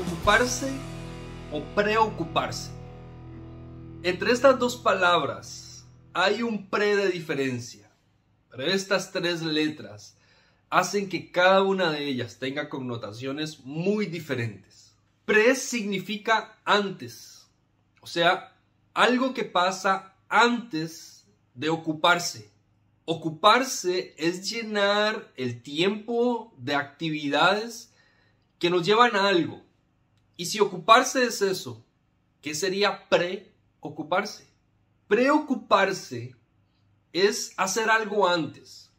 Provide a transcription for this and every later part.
ocuparse o preocuparse. Entre estas dos palabras hay un pre de diferencia, pero estas tres letras hacen que cada una de ellas tenga connotaciones muy diferentes. Pre significa antes, o sea, algo que pasa antes de ocuparse. Ocuparse es llenar el tiempo de actividades que nos llevan a algo. Y si ocuparse es eso, ¿qué sería preocuparse? Preocuparse es hacer algo antes.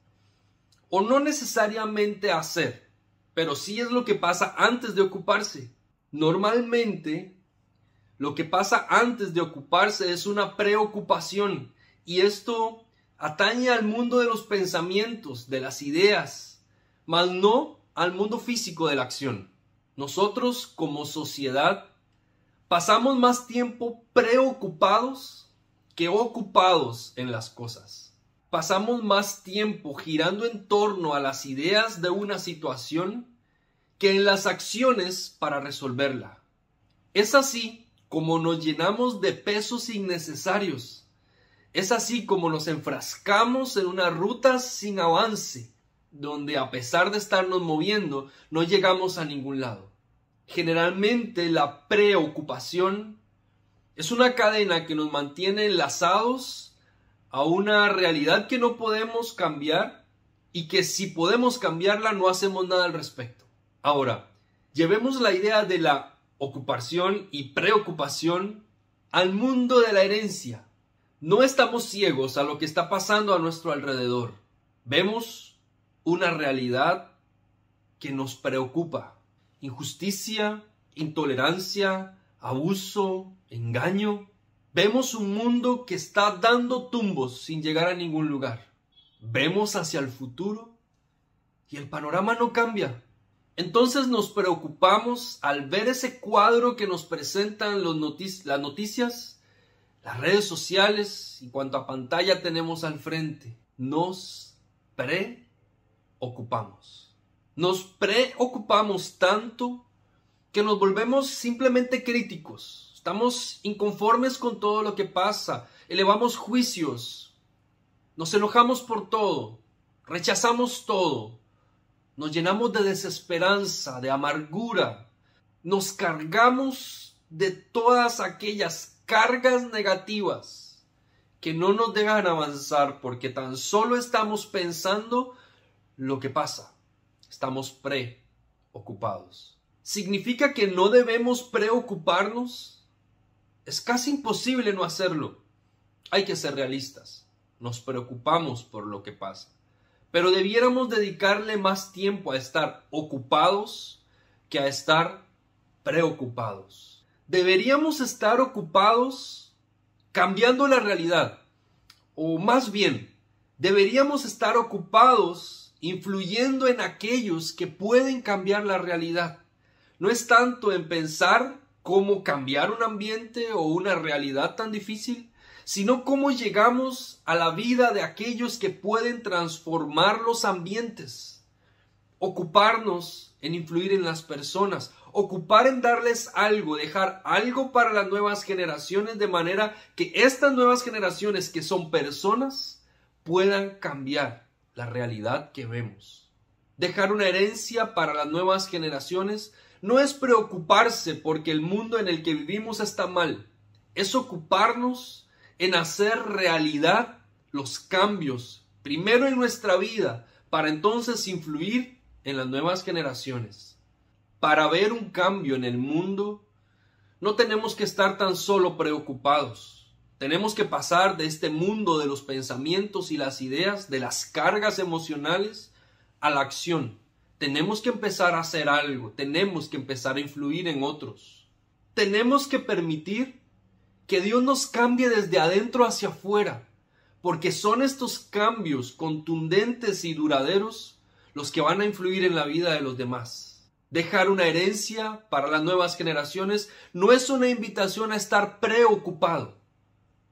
O no necesariamente hacer, pero sí es lo que pasa antes de ocuparse. Normalmente, lo que pasa antes de ocuparse es una preocupación. Y esto atañe al mundo de los pensamientos, de las ideas, mas no al mundo físico de la acción. Nosotros, como sociedad, pasamos más tiempo preocupados que ocupados en las cosas. Pasamos más tiempo girando en torno a las ideas de una situación que en las acciones para resolverla. Es así como nos llenamos de pesos innecesarios. Es así como nos enfrascamos en una ruta sin avance, donde a pesar de estarnos moviendo, no llegamos a ningún lado. Generalmente la preocupación es una cadena que nos mantiene enlazados a una realidad que no podemos cambiar y que si podemos cambiarla no hacemos nada al respecto. Ahora, llevemos la idea de la ocupación y preocupación al mundo de la herencia. No estamos ciegos a lo que está pasando a nuestro alrededor. Vemos una realidad que nos preocupa. Injusticia, intolerancia, abuso, engaño. Vemos un mundo que está dando tumbos sin llegar a ningún lugar. Vemos hacia el futuro y el panorama no cambia. Entonces nos preocupamos al ver ese cuadro que nos presentan las noticias, las redes sociales y cuánta pantalla tenemos al frente. Nos preocupamos. Nos preocupamos tanto que nos volvemos simplemente críticos. Estamos inconformes con todo lo que pasa. Elevamos juicios. Nos enojamos por todo. Rechazamos todo. Nos llenamos de desesperanza, de amargura. Nos cargamos de todas aquellas cargas negativas que no nos dejan avanzar porque tan solo estamos pensando lo que pasa. Estamos preocupados. ¿Significa que no debemos preocuparnos? Es casi imposible no hacerlo. Hay que ser realistas. Nos preocupamos por lo que pasa. Pero debiéramos dedicarle más tiempo a estar ocupados que a estar preocupados. Deberíamos estar ocupados cambiando la realidad. O más bien, deberíamos estar ocupados influyendo en aquellos que pueden cambiar la realidad. No es tanto en pensar cómo cambiar un ambiente o una realidad tan difícil, sino cómo llegamos a la vida de aquellos que pueden transformar los ambientes. Ocuparnos en influir en las personas, ocupar en darles algo, dejar algo para las nuevas generaciones de manera que estas nuevas generaciones que son personas puedan cambiar la realidad que vemos. Dejar una herencia para las nuevas generaciones no es preocuparse porque el mundo en el que vivimos está mal. Es ocuparnos en hacer realidad los cambios, primero en nuestra vida, para entonces influir en las nuevas generaciones. Para ver un cambio en el mundo, no tenemos que estar tan solo preocupados. Tenemos que pasar de este mundo de los pensamientos y las ideas, de las cargas emocionales, a la acción. Tenemos que empezar a hacer algo, tenemos que empezar a influir en otros. Tenemos que permitir que Dios nos cambie desde adentro hacia afuera, porque son estos cambios contundentes y duraderos los que van a influir en la vida de los demás. Dejar una herencia para las nuevas generaciones no es una invitación a estar preocupado.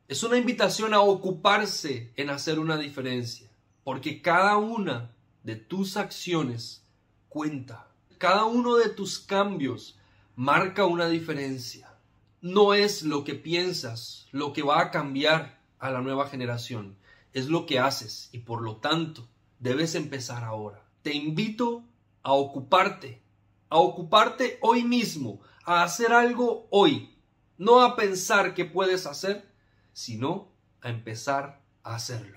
Es una invitación a ocuparse en hacer una diferencia, porque cada una de tus acciones cuenta. Cada uno de tus cambios marca una diferencia. No es lo que piensas lo que va a cambiar a la nueva generación, es lo que haces y por lo tanto debes empezar ahora. Te invito a ocuparte hoy mismo, a hacer algo hoy, no a pensar qué puedes hacer, sino a empezar a hacerlo.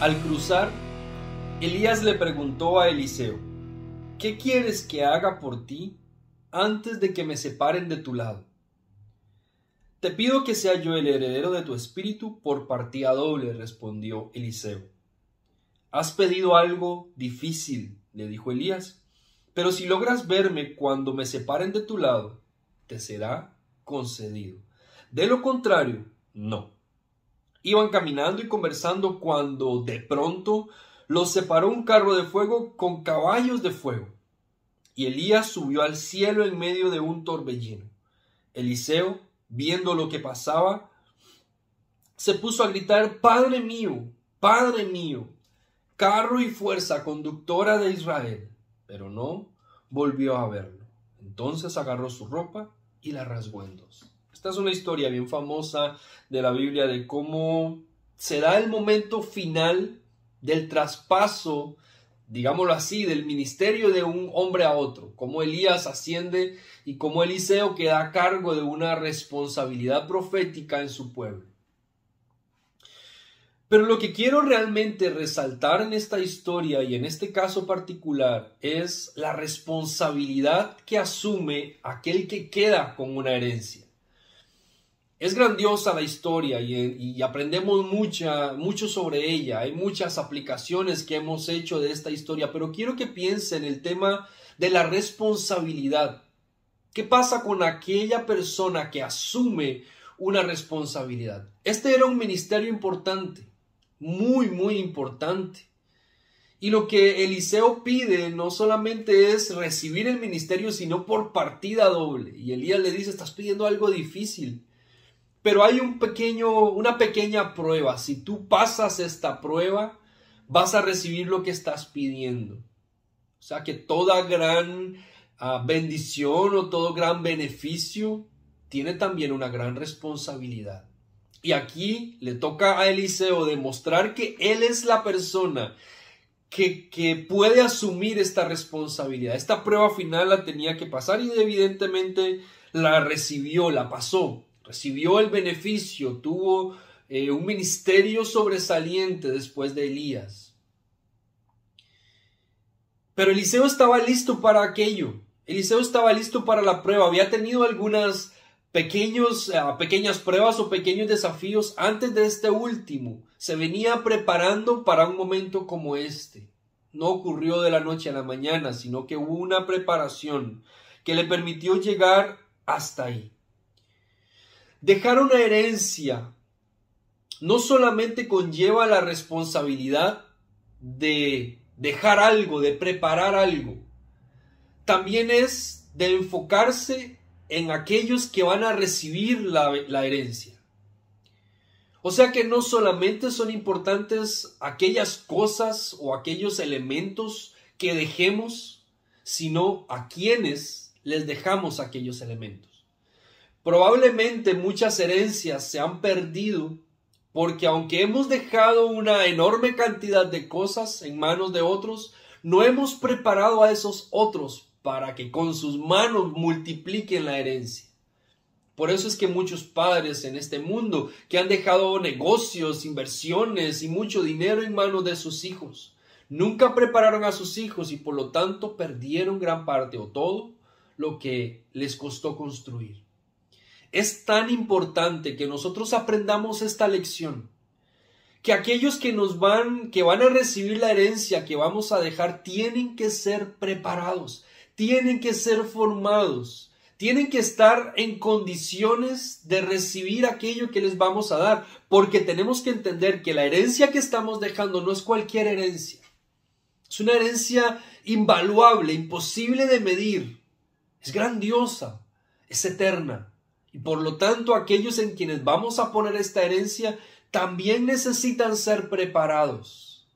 Al cruzar, Elías le preguntó a Eliseo: ¿qué quieres que haga por ti antes de que me separen de tu lado? Te pido que sea yo el heredero de tu espíritu por partida doble, respondió Eliseo. Has pedido algo difícil, le dijo Elías, pero si logras verme cuando me separen de tu lado, te será concedido. De lo contrario, no. Iban caminando y conversando cuando de pronto los separó un carro de fuego con caballos de fuego. Y Elías subió al cielo en medio de un torbellino. Eliseo, viendo lo que pasaba, se puso a gritar: Padre mío, carro y fuerza conductora de Israel. Pero no volvió a verlo. Entonces agarró su ropa y la rasgó en dos. Esta es una historia bien famosa de la Biblia de cómo se da el momento final del traspaso, digámoslo así, del ministerio de un hombre a otro, cómo Elías asciende y cómo Eliseo queda a cargo de una responsabilidad profética en su pueblo. Pero lo que quiero realmente resaltar en esta historia y en este caso particular es la responsabilidad que asume aquel que queda con una herencia. Es grandiosa la historia y aprendemos mucho sobre ella. Hay muchas aplicaciones que hemos hecho de esta historia, pero quiero que piensen en el tema de la responsabilidad. ¿Qué pasa con aquella persona que asume una responsabilidad? Este era un ministerio importante, muy importante. Y lo que Eliseo pide no solamente es recibir el ministerio, sino por partida doble. Y Elías le dice: estás pidiendo algo difícil. Pero hay una pequeña prueba. Si tú pasas esta prueba, vas a recibir lo que estás pidiendo. O sea que toda gran bendición o todo gran beneficio tiene también una gran responsabilidad. Y aquí le toca a Eliseo demostrar que él es la persona que puede asumir esta responsabilidad. Esta prueba final la tenía que pasar y evidentemente la recibió, la pasó. Recibió el beneficio, tuvo un ministerio sobresaliente después de Elías. Pero Eliseo estaba listo para aquello. Eliseo estaba listo para la prueba. Había tenido algunas pequeñas pruebas o pequeños desafíos antes de este último. Se venía preparando para un momento como este. No ocurrió de la noche a la mañana, sino que hubo una preparación que le permitió llegar hasta ahí. Dejar una herencia no solamente conlleva la responsabilidad de dejar algo, de preparar algo. También es de enfocarse en aquellos que van a recibir la herencia. O sea que no solamente son importantes aquellas cosas o aquellos elementos que dejemos, sino a quienes les dejamos aquellos elementos. Probablemente muchas herencias se han perdido porque aunque hemos dejado una enorme cantidad de cosas en manos de otros, no hemos preparado a esos otros para que con sus manos multipliquen la herencia. Por eso es que muchos padres en este mundo que han dejado negocios, inversiones y mucho dinero en manos de sus hijos, nunca prepararon a sus hijos y por lo tanto perdieron gran parte o todo lo que les costó construir. Es tan importante que nosotros aprendamos esta lección, que aquellos que van a recibir la herencia que vamos a dejar, tienen que ser preparados, tienen que ser formados, tienen que estar en condiciones de recibir aquello que les vamos a dar, porque tenemos que entender que la herencia que estamos dejando no es cualquier herencia. Es una herencia invaluable, imposible de medir, es grandiosa, es eterna. Y por lo tanto, aquellos en quienes vamos a poner esta herencia también necesitan ser preparados.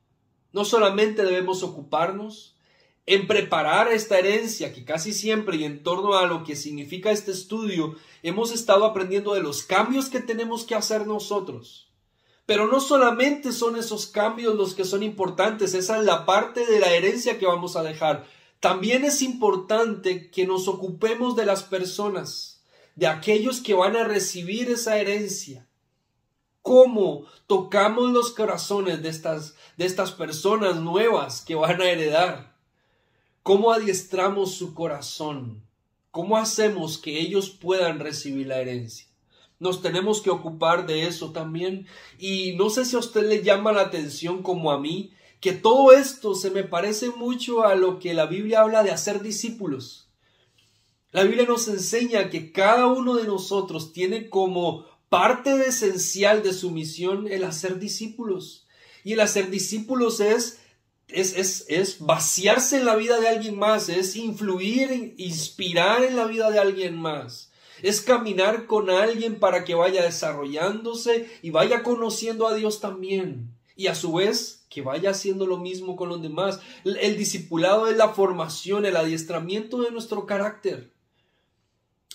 No solamente debemos ocuparnos en preparar esta herencia, que casi siempre y en torno a lo que significa este estudio, hemos estado aprendiendo de los cambios que tenemos que hacer nosotros. Pero no solamente son esos cambios los que son importantes, esa es la parte de la herencia que vamos a dejar. También es importante que nos ocupemos de las personas, de aquellos que van a recibir esa herencia. ¿Cómo tocamos los corazones de estas personas nuevas que van a heredar? ¿Cómo adiestramos su corazón? ¿Cómo hacemos que ellos puedan recibir la herencia? Nos tenemos que ocupar de eso también. Y no sé si a usted le llama la atención como a mí, que todo esto se me parece mucho a lo que la Biblia habla de hacer discípulos. La Biblia nos enseña que cada uno de nosotros tiene como parte esencial de su misión el hacer discípulos. Y el hacer discípulos es vaciarse en la vida de alguien más, es influir, inspirar en la vida de alguien más. Es caminar con alguien para que vaya desarrollándose y vaya conociendo a Dios también. Y a su vez, que vaya haciendo lo mismo con los demás. El discipulado es la formación, el adiestramiento de nuestro carácter.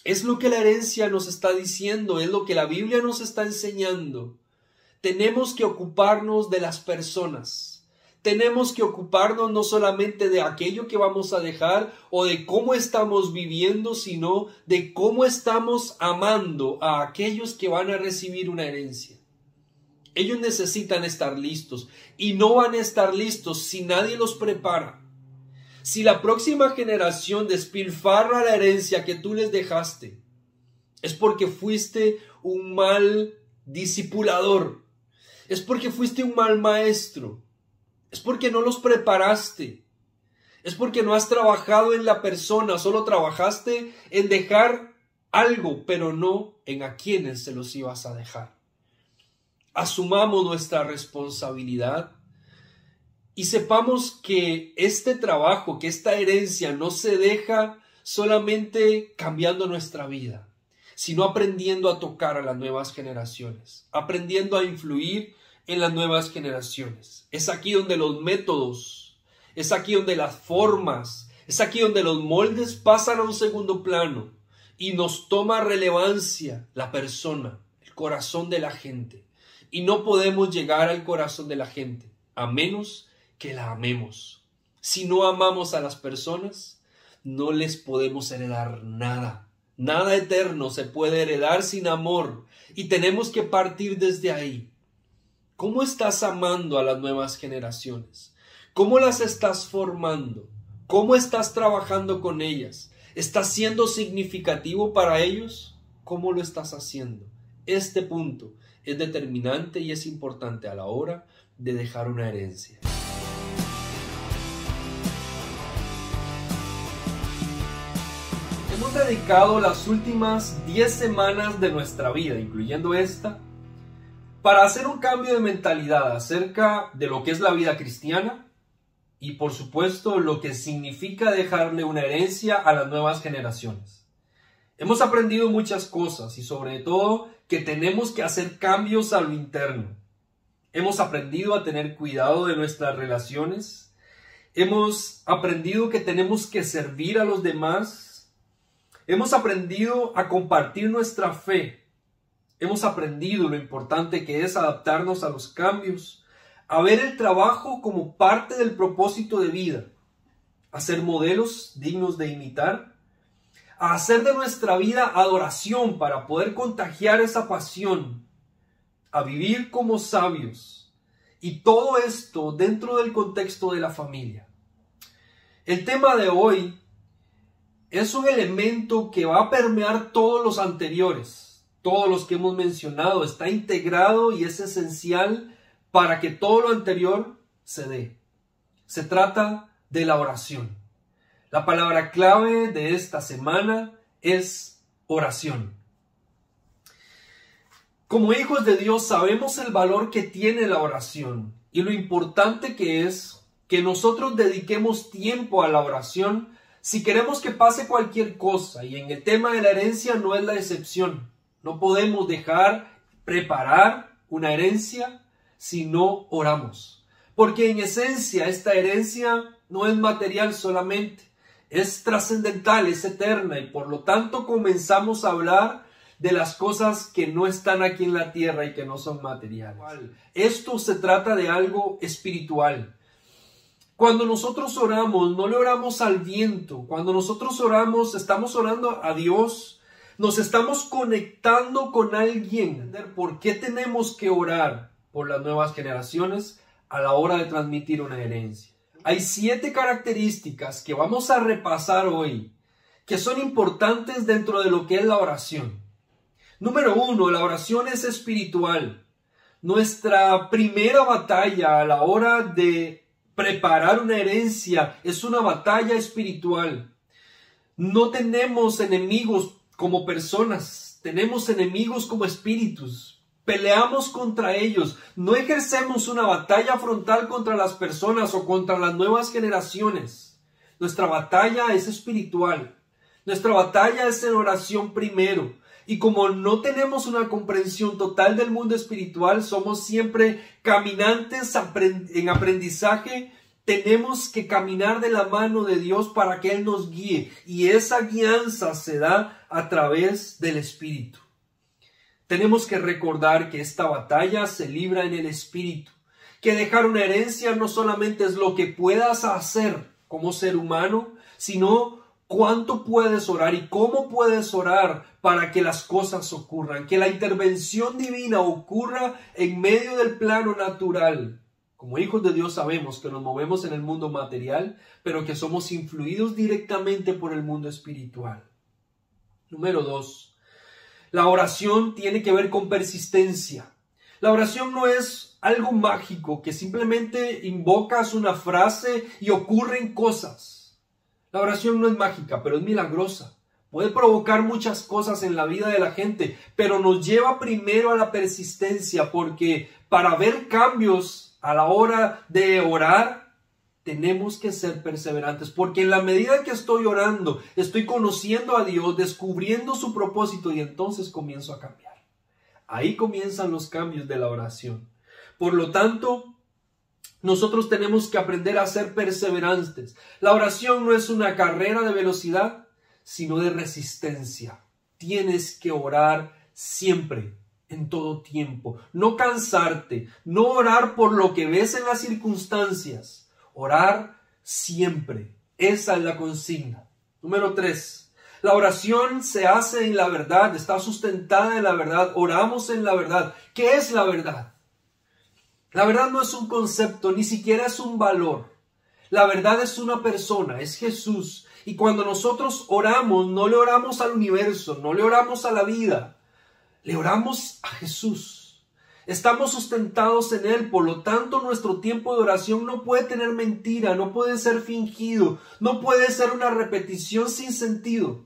Es lo que la herencia nos está diciendo, es lo que la Biblia nos está enseñando. Tenemos que ocuparnos de las personas. Tenemos que ocuparnos no solamente de aquello que vamos a dejar o de cómo estamos viviendo, sino de cómo estamos amando a aquellos que van a recibir una herencia. Ellos necesitan estar listos y no van a estar listos si nadie los prepara. Si la próxima generación despilfarra la herencia que tú les dejaste, es porque fuiste un mal discipulador, es porque fuiste un mal maestro, es porque no los preparaste, es porque no has trabajado en la persona, solo trabajaste en dejar algo, pero no en a quienes se los ibas a dejar. Asumamos nuestra responsabilidad. Y sepamos que este trabajo, que esta herencia no se deja solamente cambiando nuestra vida, sino aprendiendo a tocar a las nuevas generaciones, aprendiendo a influir en las nuevas generaciones. Es aquí donde los métodos, es aquí donde las formas, es aquí donde los moldes pasan a un segundo plano y nos toma relevancia la persona, el corazón de la gente. Y no podemos llegar al corazón de la gente a menos que la amemos. Si no amamos a las personas, no les podemos heredar nada. Nada eterno se puede heredar sin amor. Y tenemos que partir desde ahí. ¿Cómo estás amando a las nuevas generaciones? ¿Cómo las estás formando? ¿Cómo estás trabajando con ellas? ¿Estás siendo significativo para ellos? ¿Cómo lo estás haciendo? Este punto es determinante y es importante a la hora de dejar una herencia. Hemos dedicado las últimas 10 semanas de nuestra vida, incluyendo esta, para hacer un cambio de mentalidad acerca de lo que es la vida cristiana y, por supuesto, lo que significa dejarle una herencia a las nuevas generaciones. Hemos aprendido muchas cosas y, sobre todo, que tenemos que hacer cambios a lo interno. Hemos aprendido a tener cuidado de nuestras relaciones. Hemos aprendido que tenemos que servir a los demás. Hemos aprendido a compartir nuestra fe. Hemos aprendido lo importante que es adaptarnos a los cambios, a ver el trabajo como parte del propósito de vida, a ser modelos dignos de imitar, a hacer de nuestra vida adoración para poder contagiar esa pasión, a vivir como sabios, y todo esto dentro del contexto de la familia. El tema de hoy es un elemento que va a permear todos los anteriores, todos los que hemos mencionado, está integrado y es esencial para que todo lo anterior se dé. Se trata de la oración. La palabra clave de esta semana es oración. Como hijos de Dios sabemos el valor que tiene la oración y lo importante que es que nosotros dediquemos tiempo a la oración si queremos que pase cualquier cosa, y en el tema de la herencia no es la excepción. No podemos dejar preparar una herencia si no oramos. Porque en esencia esta herencia no es material solamente, es trascendental, es eterna, y por lo tanto comenzamos a hablar de las cosas que no están aquí en la tierra y que no son materiales. Esto se trata de algo espiritual. Cuando nosotros oramos, no le oramos al viento. Cuando nosotros oramos, estamos orando a Dios. Nos estamos conectando con alguien. ¿Por qué tenemos que orar por las nuevas generaciones a la hora de transmitir una herencia? Hay 7 características que vamos a repasar hoy, que son importantes dentro de lo que es la oración. Número 1, la oración es espiritual. Nuestra primera batalla a la hora de preparar una herencia es una batalla espiritual. No tenemos enemigos como personas, tenemos enemigos como espíritus. Peleamos contra ellos. No ejercemos una batalla frontal contra las personas o contra las nuevas generaciones. Nuestra batalla es espiritual. Nuestra batalla es en oración primero. Y como no tenemos una comprensión total del mundo espiritual, somos siempre caminantes en aprendizaje. Tenemos que caminar de la mano de Dios para que Él nos guíe. Y esa guianza se da a través del Espíritu. Tenemos que recordar que esta batalla se libra en el Espíritu. Que dejar una herencia no solamente es lo que puedas hacer como ser humano, sino cuánto puedes orar y cómo puedes orar para que las cosas ocurran. Que la intervención divina ocurra en medio del plano natural. Como hijos de Dios sabemos que nos movemos en el mundo material, pero que somos influidos directamente por el mundo espiritual. Número 2. La oración tiene que ver con persistencia. La oración no es algo mágico que simplemente invocas una frase y ocurren cosas. La oración no es mágica, pero es milagrosa. Puede provocar muchas cosas en la vida de la gente, pero nos lleva primero a la persistencia, porque para ver cambios a la hora de orar, tenemos que ser perseverantes, porque en la medida que estoy orando, estoy conociendo a Dios, descubriendo su propósito y entonces comienzo a cambiar. Ahí comienzan los cambios de la oración. Por lo tanto, nosotros tenemos que aprender a ser perseverantes. La oración no es una carrera de velocidad, sino de resistencia. Tienes que orar siempre, en todo tiempo. No cansarte, no orar por lo que ves en las circunstancias. Orar siempre. Esa es la consigna. Número 3. La oración se hace en la verdad, está sustentada en la verdad. Oramos en la verdad. ¿Qué es la verdad? La verdad no es un concepto, ni siquiera es un valor. La verdad es una persona, es Jesús. Y cuando nosotros oramos, no le oramos al universo, no le oramos a la vida. Le oramos a Jesús. Estamos sustentados en Él, por lo tanto nuestro tiempo de oración no puede tener mentira, no puede ser fingido, no puede ser una repetición sin sentido.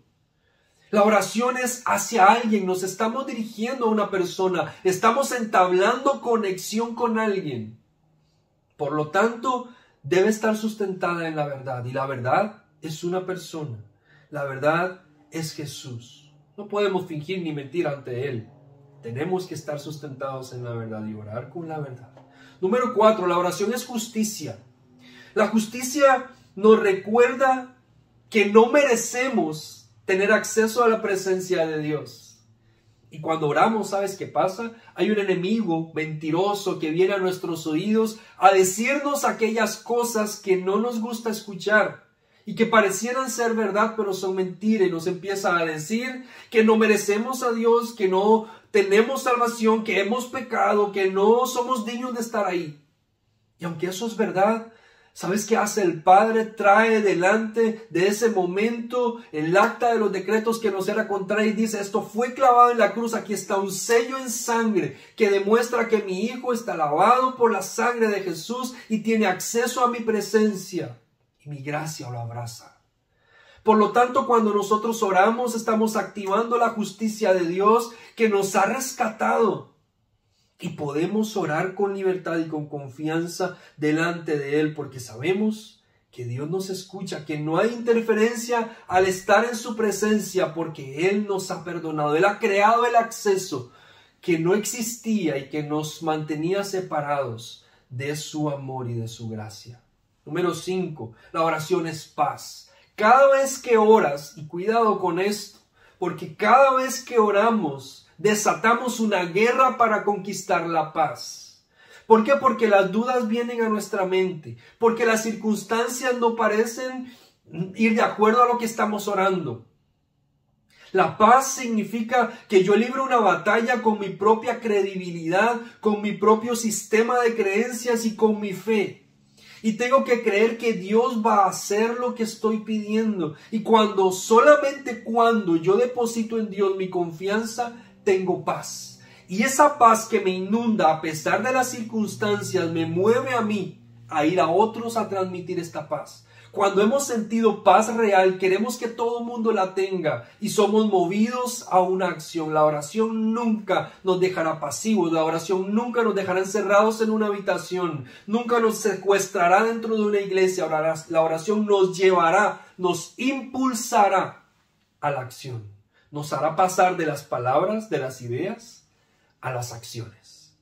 La oración es hacia alguien, nos estamos dirigiendo a una persona, estamos entablando conexión con alguien. Por lo tanto, debe estar sustentada en la verdad, y la verdad es una persona, la verdad es Jesús. No podemos fingir ni mentir ante Él. Tenemos que estar sustentados en la verdad y orar con la verdad. Número 4, la oración es justicia. La justicia nos recuerda que no merecemos tener acceso a la presencia de Dios. Y cuando oramos, ¿sabes qué pasa? Hay un enemigo mentiroso que viene a nuestros oídos a decirnos aquellas cosas que no nos gusta escuchar y que parecieran ser verdad, pero son mentira, y nos empieza a decir que no merecemos a Dios, que no tenemos salvación, que hemos pecado, que no somos dignos de estar ahí. Y aunque eso es verdad, ¿sabes qué hace el Padre? Trae delante de ese momento el acta de los decretos que nos era contrario y dice: esto fue clavado en la cruz, aquí está un sello en sangre que demuestra que mi Hijo está lavado por la sangre de Jesús y tiene acceso a mi presencia, y mi gracia lo abraza. Por lo tanto, cuando nosotros oramos, estamos activando la justicia de Dios que nos ha rescatado. Y podemos orar con libertad y con confianza delante de Él, porque sabemos que Dios nos escucha, que no hay interferencia al estar en su presencia, porque Él nos ha perdonado. Él ha creado el acceso que no existía y que nos mantenía separados de su amor y de su gracia. Número 5, la oración es paz. Cada vez que oras, y cuidado con esto, porque cada vez que oramos, desatamos una guerra para conquistar la paz. ¿Por qué? Porque las dudas vienen a nuestra mente, porque las circunstancias no parecen ir de acuerdo a lo que estamos orando. La paz significa que yo libro una batalla con mi propia credibilidad, con mi propio sistema de creencias y con mi fe. Y tengo que creer que Dios va a hacer lo que estoy pidiendo. Y solamente cuando yo deposito en Dios mi confianza, tengo paz. Y esa paz que me inunda a pesar de las circunstancias me mueve a mí a ir a otros a transmitir esta paz. Cuando hemos sentido paz real, queremos que todo el mundo la tenga y somos movidos a una acción. La oración nunca nos dejará pasivos, la oración nunca nos dejará encerrados en una habitación, nunca nos secuestrará dentro de una iglesia. La oración nos llevará, nos impulsará a la acción. Nos hará pasar de las palabras, de las ideas, a las acciones.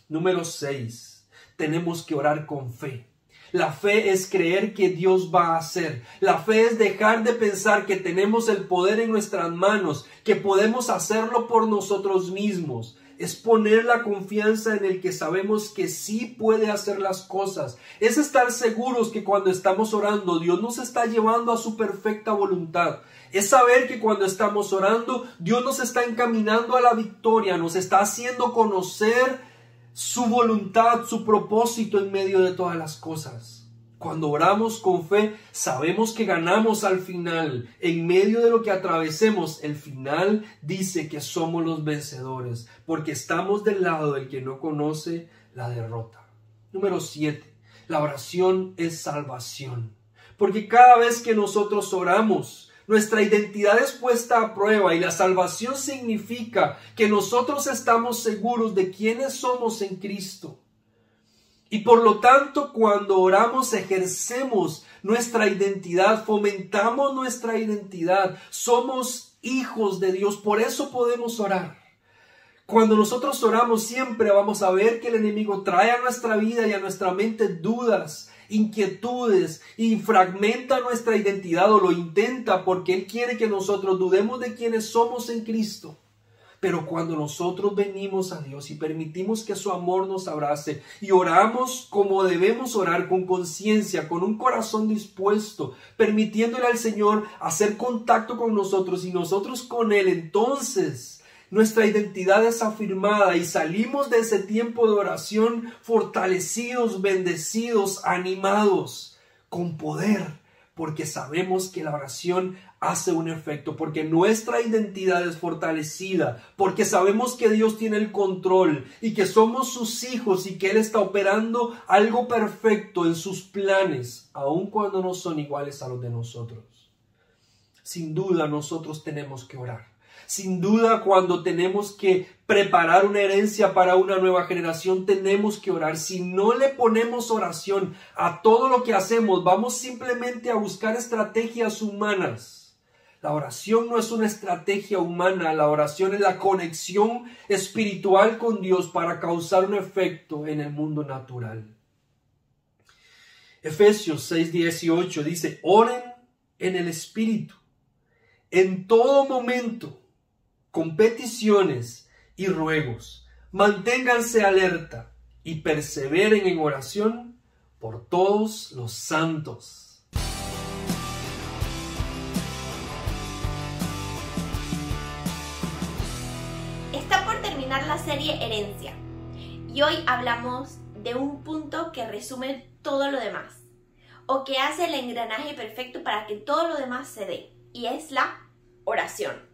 Número 6. Tenemos que orar con fe. La fe es creer que Dios va a hacer. La fe es dejar de pensar que tenemos el poder en nuestras manos, que podemos hacerlo por nosotros mismos. Es poner la confianza en el que sabemos que sí puede hacer las cosas. Es estar seguros que cuando estamos orando, Dios nos está llevando a su perfecta voluntad. Es saber que cuando estamos orando, Dios nos está encaminando a la victoria, nos está haciendo conocer su voluntad, su propósito en medio de todas las cosas. Cuando oramos con fe, sabemos que ganamos al final. En medio de lo que atravesemos, el final dice que somos los vencedores, porque estamos del lado del que no conoce la derrota. Número 7. La oración es salvación. Porque cada vez que nosotros oramos, nuestra identidad es puesta a prueba y la salvación significa que nosotros estamos seguros de quiénes somos en Cristo. Y por lo tanto, cuando oramos, ejercemos nuestra identidad, fomentamos nuestra identidad. Somos hijos de Dios, por eso podemos orar. Cuando nosotros oramos, siempre vamos a ver que el enemigo trae a nuestra vida y a nuestra mente dudas, inquietudes y fragmenta nuestra identidad o lo intenta porque Él quiere que nosotros dudemos de quiénes somos en Cristo. Pero cuando nosotros venimos a Dios y permitimos que su amor nos abrace y oramos como debemos orar, con conciencia, con un corazón dispuesto, permitiéndole al Señor hacer contacto con nosotros y nosotros con Él, entonces nuestra identidad es afirmada y salimos de ese tiempo de oración fortalecidos, bendecidos, animados, con poder, porque sabemos que la oración hace un efecto, porque nuestra identidad es fortalecida, porque sabemos que Dios tiene el control y que somos sus hijos y que Él está operando algo perfecto en sus planes, aun cuando no son iguales a los de nosotros. Sin duda nosotros tenemos que orar. Sin duda, cuando tenemos que preparar una herencia para una nueva generación, tenemos que orar. Si no le ponemos oración a todo lo que hacemos, vamos simplemente a buscar estrategias humanas. La oración no es una estrategia humana, la oración es la conexión espiritual con Dios para causar un efecto en el mundo natural. Efesios 6:18 dice: oren en el Espíritu, en todo momento, con peticiones y ruegos. Manténganse alerta y perseveren en oración por todos los santos. Está por terminar la serie Herencia y hoy hablamos de un punto que resume todo lo demás o que hace el engranaje perfecto para que todo lo demás se dé, y es la oración.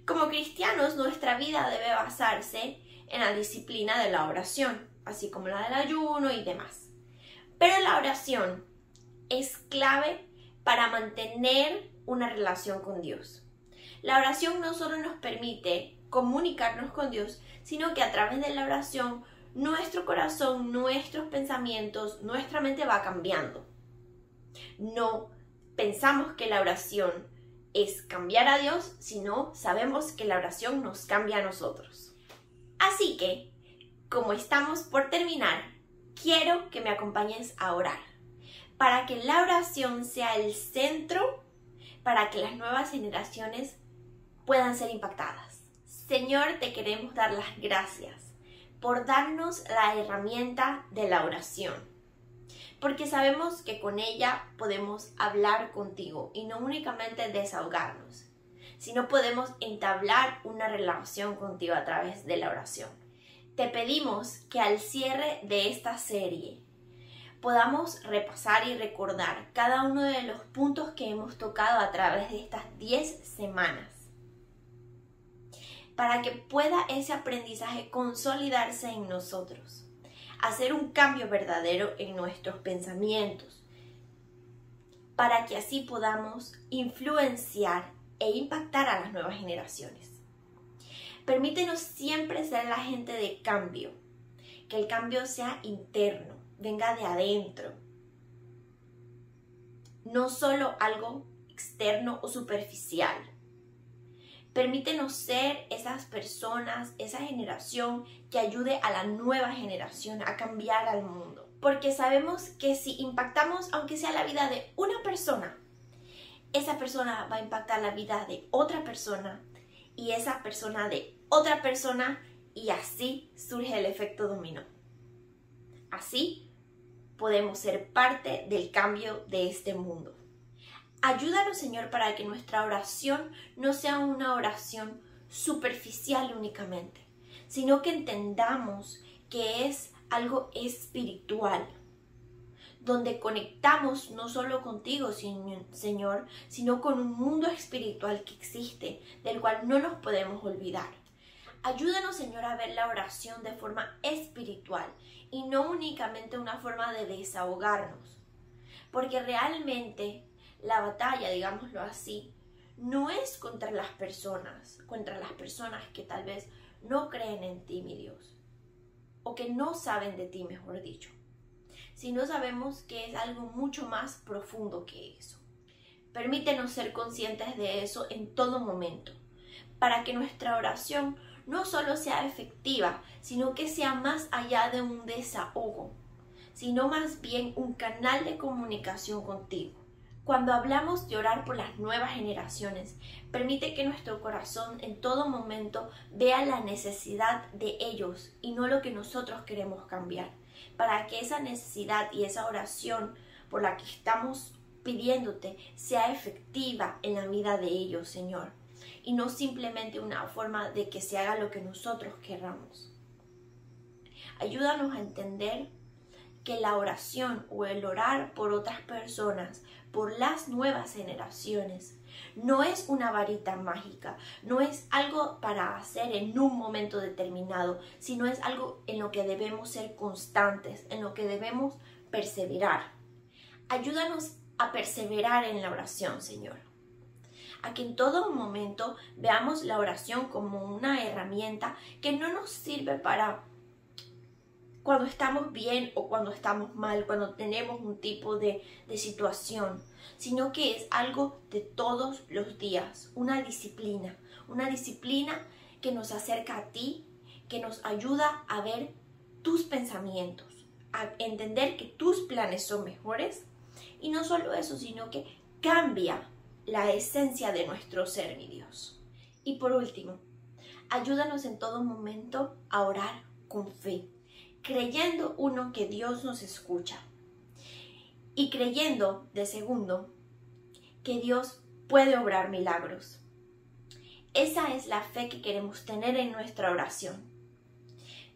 Como cristianos, nuestra vida debe basarse en la disciplina de la oración, así como la del ayuno y demás. Pero la oración es clave para mantener una relación con Dios. La oración no solo nos permite comunicarnos con Dios, sino que a través de la oración nuestro corazón, nuestros pensamientos, nuestra mente va cambiando. No pensamos que la oración es cambiar a Dios, sino sabemos que la oración nos cambia a nosotros. Así que, como estamos por terminar, quiero que me acompañes a orar, para que la oración sea el centro para que las nuevas generaciones puedan ser impactadas. Señor, te queremos dar las gracias por darnos la herramienta de la oración, porque sabemos que con ella podemos hablar contigo y no únicamente desahogarnos, sino podemos entablar una relación contigo a través de la oración. Te pedimos que al cierre de esta serie podamos repasar y recordar cada uno de los puntos que hemos tocado a través de estas 10 semanas, para que pueda ese aprendizaje consolidarse en nosotros, hacer un cambio verdadero en nuestros pensamientos, para que así podamos influenciar e impactar a las nuevas generaciones. Permítenos siempre ser la gente de cambio, que el cambio sea interno, venga de adentro, no solo algo externo o superficial. Permítenos ser esas personas, esa generación que ayude a la nueva generación a cambiar al mundo. Porque sabemos que si impactamos, aunque sea la vida de una persona, esa persona va a impactar la vida de otra persona y esa persona de otra persona, y así surge el efecto dominó. Así podemos ser parte del cambio de este mundo. Ayúdanos, Señor, para que nuestra oración no sea una oración superficial únicamente, sino que entendamos que es algo espiritual, donde conectamos no solo contigo, Señor, sino con un mundo espiritual que existe, del cual no nos podemos olvidar. Ayúdanos, Señor, a ver la oración de forma espiritual y no únicamente una forma de desahogarnos, porque realmente la batalla, digámoslo así, no es contra las personas que tal vez no creen en ti, mi Dios, o que no saben de ti, mejor dicho, sino sabemos que es algo mucho más profundo que eso. Permítenos ser conscientes de eso en todo momento, para que nuestra oración no solo sea efectiva, sino que sea más allá de un desahogo, sino más bien un canal de comunicación contigo. Cuando hablamos de orar por las nuevas generaciones, permite que nuestro corazón en todo momento vea la necesidad de ellos y no lo que nosotros queremos cambiar, para que esa necesidad y esa oración por la que estamos pidiéndote sea efectiva en la vida de ellos, Señor, y no simplemente una forma de que se haga lo que nosotros querramos. Ayúdanos a entender que la oración o el orar por otras personas, por las nuevas generaciones, no es una varita mágica, no es algo para hacer en un momento determinado, sino es algo en lo que debemos ser constantes, en lo que debemos perseverar. Ayúdanos a perseverar en la oración, Señor, a que en todo momento veamos la oración como una herramienta que no nos sirve para cuando estamos bien o cuando estamos mal, cuando tenemos un tipo de situación, sino que es algo de todos los días, una disciplina que nos acerca a ti, que nos ayuda a ver tus pensamientos, a entender que tus planes son mejores, y no solo eso, sino que cambia la esencia de nuestro ser, mi Dios. Y por último, ayúdanos en todo momento a orar con fe, creyendo, uno, que Dios nos escucha, y creyendo, de segundo, que Dios puede obrar milagros. Esa es la fe que queremos tener en nuestra oración,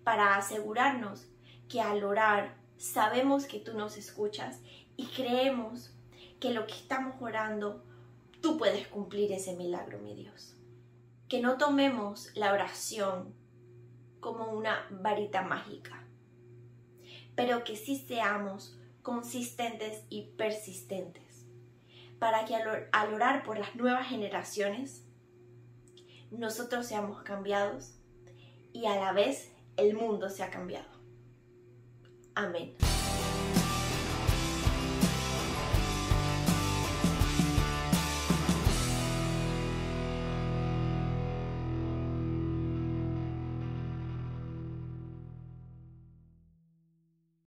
para asegurarnos que al orar sabemos que tú nos escuchas y creemos que lo que estamos orando, tú puedes cumplir ese milagro, mi Dios. Que no tomemos la oración como una varita mágica, pero que sí seamos consistentes y persistentes, para que al orar por las nuevas generaciones, nosotros seamos cambiados y a la vez el mundo sea cambiado. Amén.